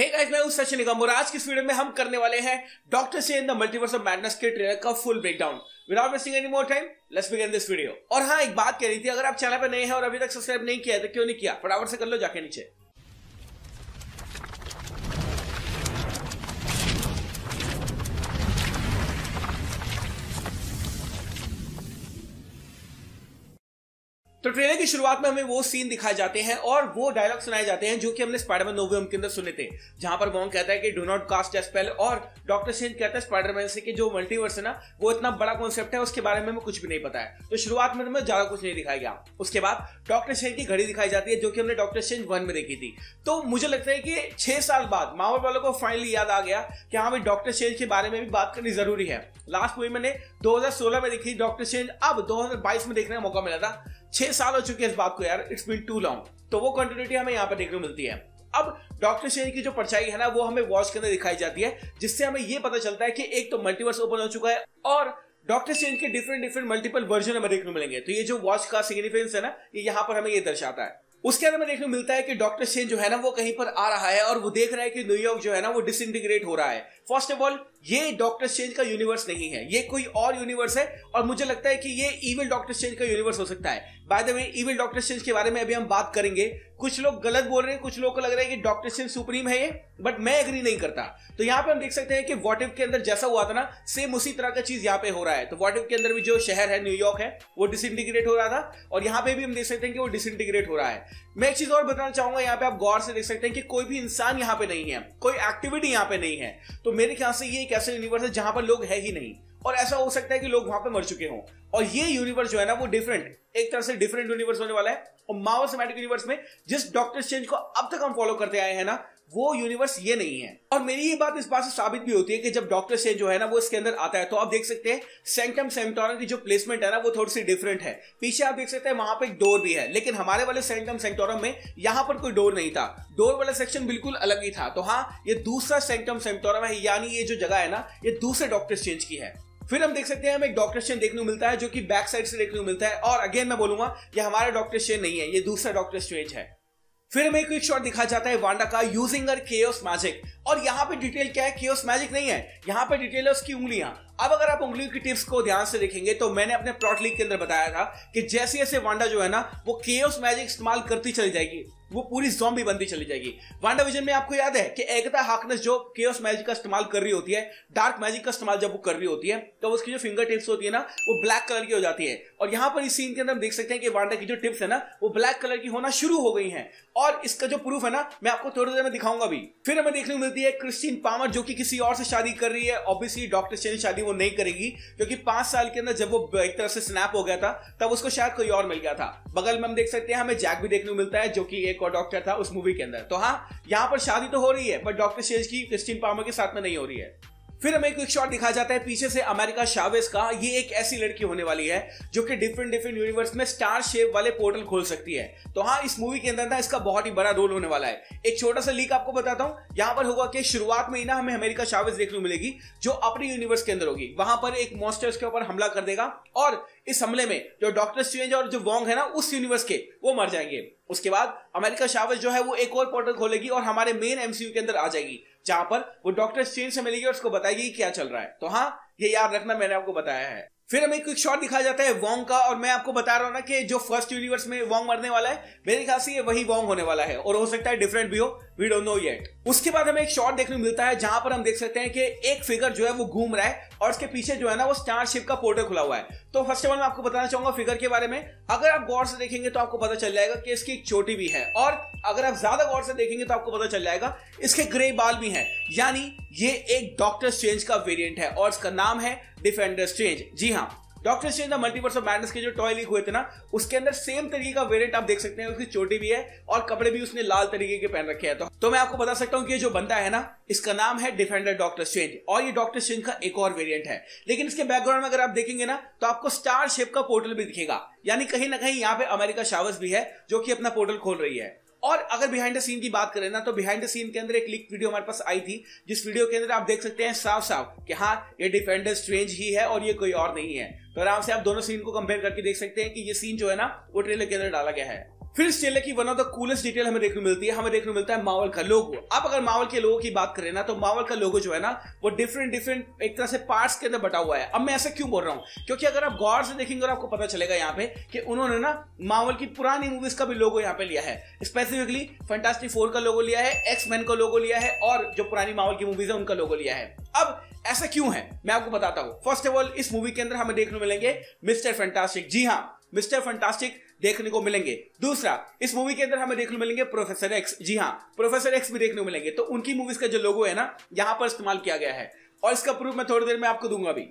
Hey guys, मैं हूं सचिन निगम और आज की इस वीडियो में हम करने वाले हैं doctor Strange the Multiverse of Madness के ट्रेलर का full breakdown. Without wasting any more time, let's begin this video. और हाँ, एक बात कह रही थी, अगर आप चैनल पर नए हैं और अभी तक सब्सक्राइब नहीं किया है तो क्यों नहीं किया, फटाफट से कर लो जाके नीचे। तो ट्रेलर की शुरुआत में हमें वो सीन दिखाए जाते हैं और वो डायलॉग सुनाए जाते हैं जो कि हमने स्पाइडरमैन नो वे होम के अंदर सुने थे, जहां पर वॉन्ग कहता है कि do not cast a spell और डॉक्टर स्ट्रेंज कहता है स्पाइडरमैन से कि जो मल्टीवर्स है ना वो इतना बड़ा कॉन्सेप्ट है, उसके बारे में हमें कुछ भी नहीं पता है। तो शुरुआत में हमें ज्यादा कुछ नहीं दिखाया गया। उसके बाद डॉक्टर स्ट्रेंज की घड़ी दिखाई जाती है जो कि हमने डॉक्टर स्ट्रेंज 1 में देखी थी। तो मुझे लगता है कि 6 साल बाद मार्वल वालों को फाइनली याद आ गया कि हाँ भाई, डॉक्टर स्ट्रेंज के बारे में भी बात करनी जरूरी है। लास्ट मूवी मैंने 2016 में देखी डॉक्टर स्ट्रेंज, अब 2022 में देखने का मौका मिला था। 6 साल हो चुके हैं इस बात को यार, इट्स बीन टू लॉन्ग। तो वो कंटिन्यूटी हमें यहाँ पर देखने को मिलती है। अब डॉक्टर स्ट्रेंज की जो परछाई है ना वो हमें वॉच के अंदर दिखाई जाती है, जिससे हमें ये पता चलता है कि एक तो मल्टीवर्स ओपन हो चुका है और डॉक्टर स्ट्रेंज के डिफरेंट मल्टीपल वर्जन हमें देखने को मिलेंगे। तो ये जो वॉच का सिग्निफिकेंस है ना, ये यहाँ पर हमें ये दर्शाता है। उसके अंदर में देखने को मिलता है कि डॉक्टर स्ट्रेंज जो है ना वो कहीं पर आ रहा है और वो देख रहा है कि न्यूयॉर्क जो है ना वो डिसइंटीग्रेट हो रहा है। फर्स्ट ऑफ ऑल, ये डॉक्टर स्ट्रेंज का यूनिवर्स नहीं है, ये कोई और यूनिवर्स है और मुझे लगता है कि ये इविल डॉक्टर स्ट्रेंज का यूनिवर्स हो सकता है। By the way, evil doctor Strange के बारे में अभी हम बात करेंगे। कुछ लोग गलत बोल रहे हैं, कुछ लोगों को लग रहा है कि डॉक्टर स्ट्रेंज सुप्रीम है ये, बट मैं एग्री नहीं करता। तो यहाँ पे हम देख सकते हैं कि व्हाट इफ के अंदर जैसा हुआ था ना, सेम उसी तरह का चीज यहाँ पे हो रहा है। तो व्हाट इफ के अंदर भी जो शहर है न्यूयॉर्क है वो डिसइंटीग्रेट हो रहा था और यहाँ पे भी हम देख सकते हैं कि वो डिसइंटीग्रेट हो रहा है। मैं एक चीज और बताना चाहूंगा, यहाँ पे आप गौर से देख सकते हैं कि कोई भी इंसान यहाँ पे नहीं है, कोई एक्टिविटी यहाँ पे नहीं है। तो मेरे ख्याल से ये एक ऐसा यूनिवर्स है जहां पर लोग है ही नहीं, और ऐसा हो सकता है कि लोग वहां पे मर चुके हों। और ये यूनिवर्स जो है ना वो डिफरेंट, एक तरह से डिफरेंट यूनिवर्स होने वाला है। और मार्वल सिनेमैटिक यूनिवर्स में जिस डॉक्टर स्ट्रेंज को अब तक हम फॉलो करते आए हैं ना, वो यूनिवर्स ये नहीं है। और मेरी ये बात इस बात से साबित भी होती है कि जब डॉक्टर स्ट्रेंज जो है ना वो इसके अंदर आता है तो आप देख सकते हैं सैंक्टम सैंक्टोरम की जो प्लेसमेंट है ना वो थोड़ी सी डिफरेंट है। पीछे आप देख सकते हैं वहां पे एक डोर भी है, लेकिन हमारे वाले सैंक्टम सैंक्टोरम में यहां पर कोई डोर नहीं था, डोर वाला सेक्शन बिल्कुल अलग ही था। तो हाँ, ये दूसरा सैंक्टम सैंक्टोरम है, यानी ये जो जगह है ना ये दूसरे डॉक्टर स्ट्रेंज की है। फिर हम देख सकते हैं हमें एक डॉक्टर स्ट्रेंज देखने को मिलता है जो कि बैक साइड से देखने को मिलता है। और अगेन मैं बोलूंगा ये हमारा डॉक्टर स्ट्रेंज नहीं है, ये दूसरा डॉक्टर स्ट्रेंज है। फिर हमें एक शॉट दिखा जाता है वांडा का यूजिंग हर केओस मैजिक, और यहाँ पे डिटेल क्या है, केओस मैजिक नहीं है, यहाँ पे डिटेल है उसकी उंगलियां। अब अगर आप उंगलियों की टिप्स को ध्यान से देखेंगे तो मैंने अपने प्लॉट लीक के अंदर बताया था कि जैसे जैसे वांडा जो है ना वो केओस मैजिक इस्तेमाल करती चली जाएगी, वो पूरी ज़ॉम्बी बनती चली जाएगी। वांडा विजन में आपको याद है कि एगथा हार्कनेस जो केओस मैजिक का इस्तेमाल कर रही होती है, डार्क मैजिक का इस्तेमाल जब वो कर रही होती है तो उसकी जो फिंगर टिप्स होती है ना वो ब्लैक कलर की हो जाती है। और यहाँ पर इस सीन के अंदर हम देख सकते हैं कि वांडा की जो टिप्स है ना वो ब्लैक कलर की होना शुरू हो गई हैं, और इसका जो प्रूफ है ना मैं आपको थोड़ी देर में दिखाऊंगा भी। फिर हमें देखने को मिलती है क्रिस्टीन पामर जो कि किसी और से शादी कर रही है। ऑब्वियसली डॉक्टर स्ट्रेंज शादी वो नहीं करेगी, क्योंकि 5 साल के अंदर जब वो एक तरह से स्नैप हो गया था तब उसको शायद कोई और मिल गया था। बगल में हम देख सकते हैं हमें जैक भी देखने को मिलता है जो कि एक और डॉक्टर था उस मूवी के अंदर। तो हाँ, यहाँ पर शादी तो हो रही है बट डॉक्टर स्ट्रेंज की क्रिस्टीन पामर के साथ में नहीं हो रही है। फिर हमें एक शॉट दिखाया जाता है पीछे से अमेरिका चावेज का। ये एक ऐसी लड़की होने वाली है जो कि डिफरेंट यूनिवर्स में स्टार शेप वाले पोर्टल खोल सकती है। तो हाँ, इस मूवी के अंदर ना इसका बहुत ही बड़ा रोल होने वाला है। एक छोटा सा लीक आपको बताता हूं, यहां पर होगा कि शुरुआत में ही ना हमें अमेरिका चावेज देखने को मिलेगी जो अपने यूनिवर्स के अंदर होगी। वहां पर एक मॉन्स्टर उसके ऊपर हमला कर देगा और इस हमले में जो डॉक्टर स्ट्रेंज और जो वॉन्ग है ना उस यूनिवर्स के वो मर जाएंगे। उसके बाद अमेरिका चावेज जो है वो एक और पोर्टल खोलेगी और हमारे मेन एमसीयू के अंदर आ जाएगी, जहां पर वो डॉक्टर स्ट्रेंज से मिलेगी और उसको बताएगी कि क्या चल रहा है। तो हाँ, ये याद रखना, मैंने आपको बताया है। फिर हमें क्विक शॉट दिखाया जाता है वॉन्ग का, और मैं आपको बता रहा हूं ना कि जो फर्स्ट यूनिवर्स में वॉन्ग मरने वाला है, मेरे ख्याल से ये वही वॉन्ग होने वाला है, और हो सकता है डिफरेंट भी हो, वी डोंट नो येट। उसके बाद हमें एक शॉट देखने को मिलता है जहां पर हम देख सकते हैं कि एक फिगर जो है वो घूम रहा है और उसके पीछे जो है ना वो स्टारशिप का पोर्टल खुला हुआ है। तो फर्स्ट ऑफ ऑल मैं आपको बताना चाहूंगा फिगर के बारे में। अगर आप गौर से देखेंगे तो आपको पता चल जाएगा कि इसकी एक चोटी भी है, और अगर आप ज्यादा गौर से देखेंगे तो आपको पता चल जाएगा इसके ग्रे बाल भी हैं, यानी ये एक डॉक्टर स्ट्रेंज का वेरिएंट है और इसका नाम है डिफेंडर स्ट्रेंज। जी हाँ, Doctor Strange the Multiverse of Madness के जो टॉय लीक हुए थे ना उसके अंदर सेम तरीके का वेरिएंट आप देख सकते हैं, उसकी चोटी भी है और कपड़े भी उसने लाल तरीके के पहन रखे हैं। तो मैं आपको बता सकता हूं कि ये जो बंदा है ना इसका नाम है डिफेंडर डॉक्टर स्ट्रेंज, और ये डॉक्टर स्ट्रेंज का एक और वेरिएंट है। लेकिन इसके बैकग्राउंड में अगर आप देखेंगे ना तो आपको स्टार शेप का पोर्टल भी दिखेगा, यानी कहीं ना कहीं यहाँ पे अमेरिका चावेज भी है जो कि अपना पोर्टल खोल रही है। और अगर बिहाइंड द सीन की बात करें ना तो बिहाइंड द सीन के अंदर एक लीक वीडियो हमारे पास आई थी, जिस वीडियो के अंदर आप देख सकते हैं साफ साफ कि हाँ ये डिफेंडर स्ट्रेंज ही है और ये कोई और नहीं है। तो आराम से आप दोनों सीन को कंपेयर करके देख सकते हैं कि ये सीन जो है ना वो ट्रेलर के अंदर डाला गया है। फिर इस ट्रेलर की one of the coolest detail हमें देखने को मिलती है, हमें देखने को मिलता है मार्वल का लोगो। अब अगर मार्वल के लोगो की बात करें ना, तो मार्वल का लोगो जो है ना वो डिफरेंट एक तरह से पार्ट्स के अंदर बटा हुआ है। अब मैं ऐसा क्यों बोल रहा हूं, क्योंकि अगर आप गौर से देखेंगे और आपको पता चलेगा यहाँ पे कि उन्होंने ना मार्वल की पुरानी मूवीज का भी लोगो यहाँ पे लिया है। स्पेसिफिकली फैंटास्टिक फोर का लोगो लिया है, एक्स-मैन का लोगो लिया है और जो पुरानी मार्वल की मूवीज है उनका लोगो लिया है। अब ऐसा क्यों है मैं आपको बताता हूं। फर्स्ट ऑफ ऑल, इस मूवी के अंदर हमें देखने को मिलेंगे मिस्टर फैंटास्टिक। जी हां, मिस्टर फैंटास्टिक देखने को मिलेंगे। दूसरा, इस मूवी के अंदर हमें देखने को मिलेंगे प्रोफेसर एक्स। जी हां, प्रोफेसर एक्स भी देखने को मिलेंगे। तो उनकी मूवीज का जो लोगो है ना यहां पर इस्तेमाल किया गया है और इसका प्रूफ मैं थोड़ी देर में आपको दूंगा भी।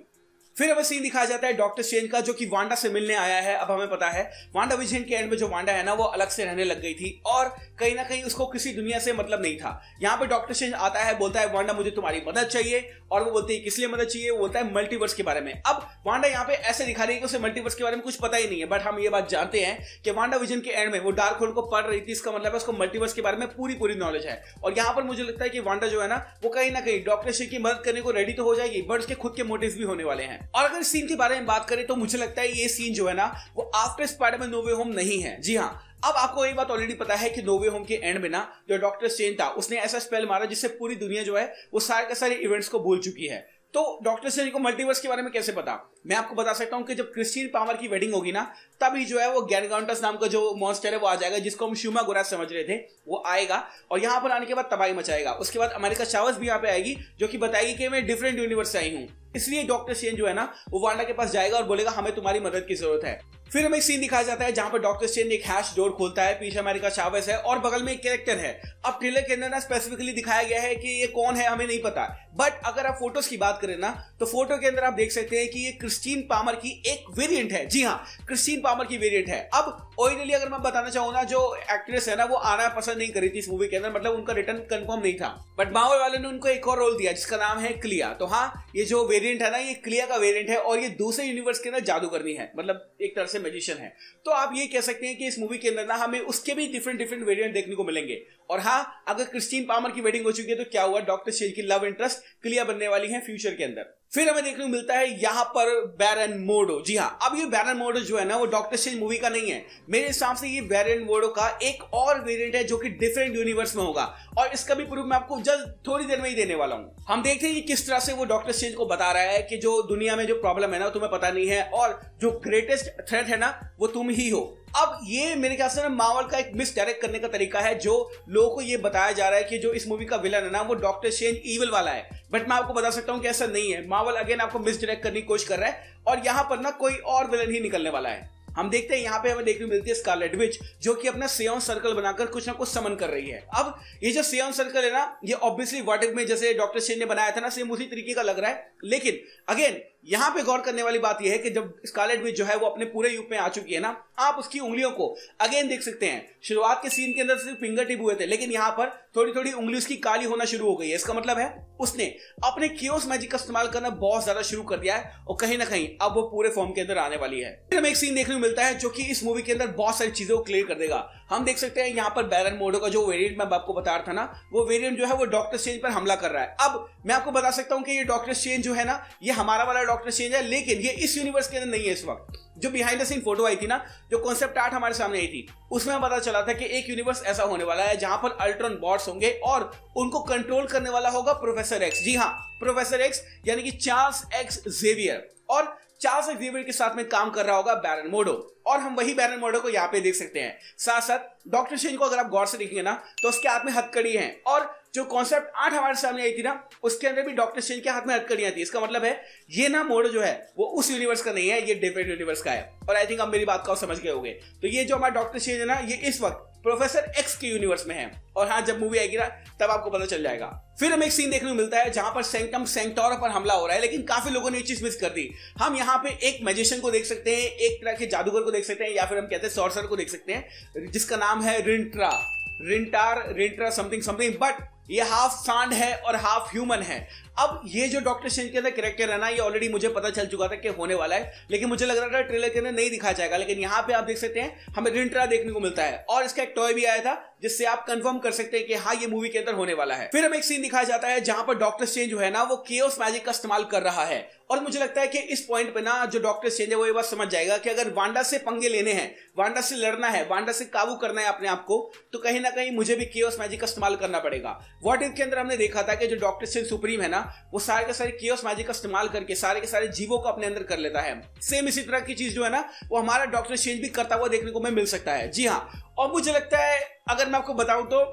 फिर हमें सीन दिखाया जाता है डॉक्टर स्ट्रेंज का, जो कि वांडा से मिलने आया है। अब हमें पता है वांडा विजन के एंड में जो वांडा है ना वो अलग से रहने लग गई थी और कहीं ना कहीं उसको किसी दुनिया से मतलब नहीं था। यहाँ पे डॉक्टर स्ट्रेंज आता है, बोलता है वांडा मुझे तुम्हारी मदद चाहिए, और वो बोलती है किस लिए मदद चाहिए, वो बोलता है मल्टीवर्स के बारे में। अब वांडा यहाँ पे ऐसे दिखा रही है कि उसे मल्टीवर्स के बारे में कुछ पता ही नहीं है, बट हम ये बात जानते हैं कि वांडा विजन के एंड में वो डार्क होल्ड को पढ़ रही थी, इसका मतलब है उसको मल्टीवर्स के बारे में पूरी नॉलेज है। और यहाँ पर मुझे लगता है कि वांडा जो है ना वो कहीं ना कहीं डॉक्टर स्ट्रेंज की मदद करने को रेडी तो हो जाएगी, बट उसके खुद के मोटिव्स भी होने वाले हैं। और अगर सीन के बारे में बात करें तो मुझे लगता है ये सीन जो है ना वो आफ्टर स्पाइडरमैन नो वे होम नहीं है। जी हाँ, अब आपको एक बात ऑलरेडी पता है कि नो वे होम के एंड में ना जो डॉक्टर स्ट्रेंज था उसने ऐसा स्पेल मारा जिससे पूरी दुनिया जो है वो सारे के सारे इवेंट्स को भूल चुकी है। तो डॉक्टर स्ट्रेंज को मल्टीवर्स के बारे में कैसे पता? मैं आपको बता सकता हूं कि जब क्रिस्टीन पामर की वेडिंग होगी ना तभी जो है वो गैरगाउंटस नाम का जो मॉन्स्टर है वो आ जाएगा, जिसको हम श्यूमा गोराज समझ रहे थे, वो आएगा और यहाँ पर आने के बाद तबाही मचाएगा। उसके बाद अमेरिका चावस भी यहाँ पे आएगी जो कि बताएगी कि मैं डिफरेंट यूनिवर्स से आई हूँ। इसलिए डॉक्टर स्ट्रेंज जो है ना वो वांडा के पास जाएगा और बोलेगा हमें तुम्हारी मदद की जरूरत है। फिर हमें एक सीन दिखाया जाता है जहां पर डॉक्टर स्ट्रेंज एक हैश डोर खोलता है, पीछे अमेरिका चावेस है और बगल में एक कैरेक्टर है। अब ट्रेलर के अंदर ना स्पेसिफिकली दिखाया गया है कि ये कौन है हमें नहीं पता, बट अगर आप फोटोज की बात करें ना तो फोटो के अंदर आप देख सकते हैं कि ये क्रिस्टीन पामर की एक वेरिएंट है। जी हाँ, क्रिस्टीन पामर की वेरिएंट है। अब ओरिजिनली अगर मैं बताना चाहूँ ना, जो एक्ट्रेस है ना वो आना पसंद नहीं करी थी इस मूवी के अंदर, मतलब उनका रिटर्न कंफर्म नहीं था, बट मार्वल वाले ने उनको एक और रोल दिया जिसका नाम है क्लिया। तो हाँ, ये जो वेरिएंट है ना ये क्लिया का वेरिएंट है और ये दूसरे यूनिवर्स के अंदर जादूगरनी है, मतलब एक तरह से मैजिशियन है। तो आप ये कह सकते हैं कि इस मूवी के अंदर ना हमें उसके भी डिफरेंट वेरिएंट देखने को मिलेंगे। और हाँ, अगर क्रिस्टीन पामर की वेडिंग हो चुकी है तो क्या हुआ, डॉक्टर स्ट्रेंज की लव इंटरेस्ट क्लिया बनने वाली है फ्यूचर के अंदर। फिर हमें देखने को मिलता है यहाँ पर बैरन मोर्डो। जी हाँ, अब ये बैरन मोर्डो जो है ना वो डॉक्टर स्ट्रेंज मूवी का नहीं है। मेरे हिसाब से ये बैरन मोर्डो का एक और वेरिएंट है जो कि डिफरेंट यूनिवर्स में होगा और इसका भी प्रूफ मैं आपको जस्ट थोड़ी देर में ही देने वाला हूँ। हम देखते हैं कि किस तरह से वो डॉक्टर स्ट्रेंज को बता रहा है कि जो दुनिया में जो प्रॉब्लम है ना तुम्हें पता नहीं है और जो ग्रेटेस्ट थ्रेट है ना वो तुम ही हो। अब ये मेरे ख्याल से ना मार्वल का एक मिस डायरेक्ट करने का तरीका है, जो लोगों को ये बताया जा रहा है कि जो इस मूवी का विलन है ना वो डॉक्टर स्ट्रेंज ईविल वाला है, बट मैं आपको बता सकता हूं कि ऐसा नहीं है। मार्वल अगेन आपको मिस डायरेक्ट करने की कोशिश कर रहा है और यहां पर ना कोई और विलन ही निकलने वाला है। हम देखते हैं यहाँ पे हमें देखने को मिलती है स्कारलेट विच जो कि अपना सियोन सर्कल बनाकर कुछ ना कुछ समन कर रही है। अब ये जो सियोन सर्कल है ना ये ऑब्वियसली व्हाट इफ में जैसे डॉक्टर स्ट्रेंज ने बनाया था ना सेम उसी तरीके का लग रहा है, लेकिन अगेन यहाँ पे गौर करने वाली बात यह है कि जब स्कारलेट विच जो है वो अपने पूरे युग में आ चुकी है ना, आप उसकी उंगलियों को अगेन देख सकते हैं। शुरुआत के सीन के अंदर सिर्फ फिंगर टिप हुए थे, लेकिन यहाँ पर थोड़ी थोड़ी उंगली उसकी काली होना शुरू हो गई है। इसका मतलब है उसने अपने कियोस मैजिक का इस्तेमाल करना बहुत ज्यादा शुरू कर दिया है और कहीं ना कहीं अब वो पूरे फॉर्म के अंदर आने वाली है। फिर हमें एक सीन देखने को मिलता है जो कि इस मूवी के अंदर बहुत सारी चीजों को क्लियर कर देगा। हम देख सकते हैं यहाँ पर बैरन मोर्डो का जो वेरिएंट मैं आपको बता रहा था ना, वो वेरिएंट जो है वो डॉक्टर स्ट्रेंज पर हमला कर रहा है। अब मैं आपको बता सकता हूँ कि ये डॉक्टर स्ट्रेंज जो है ना ये हमारा वाला डॉक्टर स्ट्रेंज है, लेकिन ये इस यूनिवर्स के अंदर नहीं है। इस वक्त जो बिहाइंड द सीन फोटो आई थी ना, जो कॉन्सेप्ट आर्ट हमारे सामने आई थी, उसमें पता चला था कि एक यूनिवर्स ऐसा होने वाला है जहां पर अल्ट्रॉन बॉट्स होंगे और उनको कंट्रोल करने वाला होगा प्रोफेसर एक्स। जी हाँ, प्रोफेसर एक्स यानी कि चार्ल्स एक्स जेवियर, और चार्ल्स एक्स जेवियर के साथ में काम कर रहा होगा बैरन मोर्डो, और हम वही बैरन मोर्डो को यहाँ पे देख सकते हैं। साथ साथ डॉक्टर स्ट्रेंज को अगर आप गौर से देखेंगे ना तो उसके हाथ में हथकड़ी है, और जो कॉन्सेप्ट आर्ट हमारे सामने आई थी ना उसके अंदर भी डॉक्टर स्ट्रेंज के हाथ में हथकड़ियां थी। इसका मतलब है ये ना मोर्डो जो है वो उस यूनिवर्स का नहीं है, ये डिफरेंट यूनिवर्स का है। और आई थिंक आप मेरी बात को समझ गए होंगे। तो ये जो हमारा डॉक्टर स्ट्रेंज है ना ये इस वक्त प्रोफेसर एक्स के यूनिवर्स में है, और हाँ जब मूवी आएगी ना तब आपको पता चल जाएगा। फिर हमें एक सीन देखने को मिलता है जहां पर सैंक्टम सैंक्टोरा पर हमला हो रहा है, लेकिन काफी लोगों ने ये चीज मिस कर दी। हम यहाँ पे एक मैजिशियन को देख सकते हैं, एक तरह के जादूगर को देख सकते हैं, या फिर हम कहते हैं सॉर्सर को देख सकते हैं जिसका नाम है रिंटार समथिंग समथिंग, बट ये हाफ सांड है और हाफ ह्यूमन है। अब ये जो डॉक्टर स्ट्रेंज के अंदर कैरेक्टर है ना, ये ऑलरेडी मुझे पता चल चुका था कि होने वाला है, लेकिन मुझे लग रहा था ट्रेलर के अंदर नहीं दिखाया जाएगा। लेकिन यहाँ पे आप देख सकते हैं हमें रिंट्रा देखने को मिलता है और इसका एक टॉय भी आया था जिससे आप कंफर्म कर सकते हैं कि हाँ ये मूवी के अंदर होने वाला है। फिर हमें एक सीन दिखाया जाता है जहां पर डॉक्टर स्ट्रेंज जो है ना वो केओस मैजिक का इस्तेमाल कर रहा है और मुझे लगता है कि इस पॉइंट पे ना जो डॉक्टर स्ट्रेंज है वो ये बात समझ जाएगा कि अगर वांडा से पंगे लेने हैं, वांडा से लड़ना है, वांडा से काबू करना है अपने आप को, तो कहीं ना कहीं मुझे भी केओस मैजिक का इस्तेमाल करना पड़ेगा। व्हाट इफ के अंदर हमने देखा था कि जो डॉक्टर स्ट्रेंज सुप्रीम है ना वो सारे के सारे केओस मैजिक का इस्तेमाल करके सारे के सारे जीवों को अपने अंदर कर लेता है। सेम इसी तरह की चीज जो है ना वो हमारा डॉक्टर स्ट्रेंज भी करता हुआ देखने को मिल सकता है। जी हाँ, और मुझे लगता है अगर मैं आपको बताऊं तो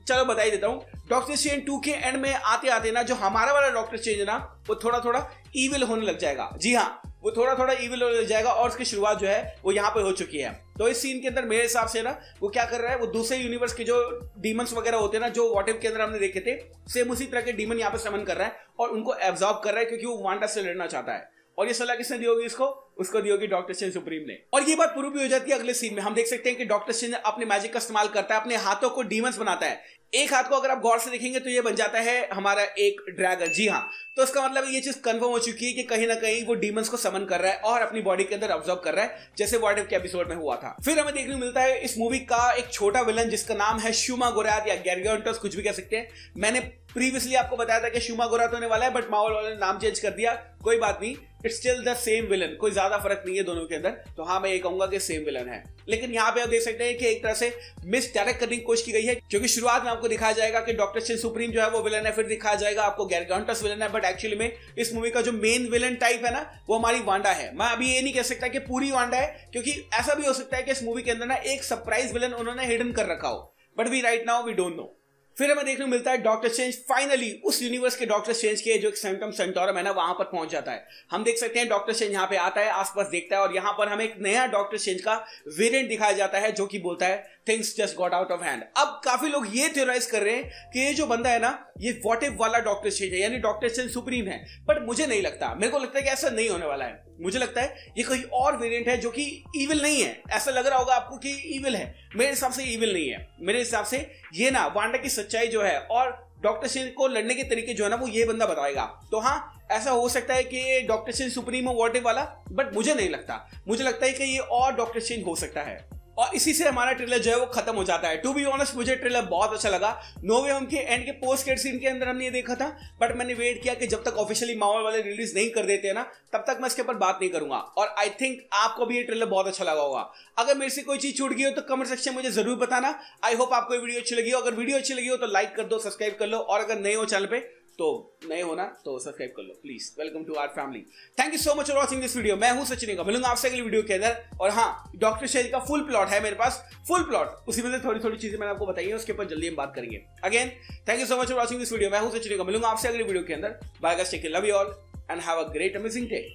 चलो बता ही देता हूं, डॉक्टर स्ट्रेंज 2 के एंड में आते आते ना जो हमारा वाला डॉक्टर स्ट्रेंज है ना वो थोड़ा थोड़ा ईविल होने लग जाएगा। जी हाँ, वो थोड़ा थोड़ा ईविल होने लग जाएगा और उसकी शुरुआत जो है वो यहाँ पे हो चुकी है। तो इस सीन के अंदर मेरे हिसाब से ना वो क्या कर रहा है, वो दूसरे यूनिवर्स के जो डीमंस वगैरह होते हैं ना, जो व्हाट इफ के अंदर हमने देखे थे, सेम उसी तरह के डीमन यहाँ पे समन कर रहा है और उनको एब्जॉर्ब कर रहा है क्योंकि वो वांडा से लड़ना चाहता है। और ये सलाह किसने दी होगी इसको? उसको दी होगी डॉक्टर स्ट्रेंज सुप्रीम ने। और ये बात प्रूव भी हो जाती है अगले सीन में। हम देख सकते हैं कि डॉक्टर स्ट्रेंज अपने मैजिक का इस्तेमाल करता है, अपने हाथों को डीमंस बनाता है। एक हाथ को अगर आप गौर से देखेंगे तो ये बन जाता है हमारा एक ड्रैगन। जी हाँ, तो इसका मतलब ये चीज कंफर्म हो चुकी है कि कहीं ना कहीं वो डीमंस को समन कर रहा है और अपनी बॉडी के अंदर ऑब्जर्व कर रहा है, जैसे व्हाट इफ के एपिसोड में हुआ था। फिर हमें देखने को मिलता है इस मूवी का एक छोटा विलन जिसका नाम है शूमा गोराथ या गारगेंटस, कुछ भी कह सकते हैं। मैंने प्रीवियसली आपको बताया था कि शूमा गोराथ होने वाला है, बट मार्वल वालों ने नाम चेंज कर दिया। कोई बात नहीं, it's still the same villain, कोई ज्यादा फर्क नहीं है दोनों के अंदर। तो हाँ, मैं ये कहूंगा कि सेम विलन है। लेकिन यहाँ पे आप देख सकते हैं कि एक तरह से मिस डायरेक्ट करने की कोशिश की गई है, क्योंकि शुरुआत में आपको दिखाया जाएगा कि डॉक्टर स्ट्रेंज सुप्रीम जो है वो विलन है, फिर दिखाया जाएगा आपको गारगेंटस विलन है, बट एक्चुअली में इस मूवी का जो मेन विलन टाइप है ना वो हमारी वांडा है। मैं अभी ये नहीं कह सकता कि पूरी वांडा है, क्योंकि ऐसा भी हो सकता है कि इस मूवी के अंदर ना एक सरप्राइज विलन उन्होंने हिडन कर रखा हो, but we right now we don't know. फिर हमें देखने को मिलता है डॉक्टर स्ट्रेंज फाइनली उस यूनिवर्स के डॉक्टर स्ट्रेंज के जो सैंक्टम सेंटोरम है ना वहां पर पहुंच जाता है। हम देख सकते हैं डॉक्टर स्ट्रेंज यहाँ पे आता है, आसपास देखता है और यहाँ पर हमें एक नया डॉक्टर स्ट्रेंज का वेरिएंट दिखाया जाता है जो कि बोलता है things just got out of hand. अब काफी लोग ये थ्योराइज कर रहे हैं कि ये जो बंदा है ना ये व्हाट इफ वाला डॉक्टर स्ट्रेंज है, यानी डॉक्टर स्ट्रेंज सुप्रीम है, बट मुझे नहीं लगता। मेरे को लगता है कि ऐसा नहीं होने वाला है। मुझे लगता है ये कोई और वेरिएंट है जो कि इविल नहीं है। ऐसा लग रहा होगा आपको कि इविल है, मेरे हिसाब से इविल नहीं है। मेरे हिसाब से ये ना वांडा की सच्चाई जो है और डॉक्टर स्ट्रेंज को लड़ने के तरीके जो है ना वो ये बंदा बताएगा। तो हाँ, ऐसा हो सकता है कि डॉक्टर स्ट्रेंज सुप्रीम हो व्हाट इफ वाला, बट मुझे नहीं लगता। मुझे लगता है कि ये और डॉक्टर स्ट्रेंज हो सकता है। और इसी से हमारा ट्रेलर जो है वो खत्म हो जाता है। टू बी ऑनेस्ट, मुझे ट्रेलर बहुत अच्छा लगा। नो वे होम के एंड के पोस्ट क्रेडिट सीन के अंदर हमने ये देखा था, बट मैंने वेट किया कि जब तक ऑफिशियली मार्वल वाले रिलीज नहीं कर देते हैं ना तब तक मैं इसके ऊपर बात नहीं करूंगा। और आई थिंक आपको भी ये ट्रेलर बहुत अच्छा लगा होगा। अगर मेरे से कोई चीज छूट गई हो तो कमेंट सेक्शन में मुझे जरूर बताना। आई होप आपको ये वीडियो अच्छी लगी हो। अगर वीडियो अच्छी लगी हो तो लाइक कर दो, सब्सक्राइब कर लो, और अगर नए हो चैनल पे तो नए हो ना तो सब्सक्राइब कर लो please. Welcome to our family. Thank you so much for watching this video. मैं हूं सचिन का, मिलूंगा आपसे अगली वीडियो के अंदर। और हाँ, डॉक्टर स्ट्रेंज का फुल प्लॉट है मेरे पास, फुल प्लॉट, उसी में से थोड़ी थोड़ी चीजें मैंने आपको बताई है, उसके ऊपर जल्दी हम बात करेंगे। Again thank you so much for watching this video. मैं हूं सचिन का, मिलूंगा आपसे अगली वीडियो के अंदर। Bye guys, take care, love you all and have a great amazing day.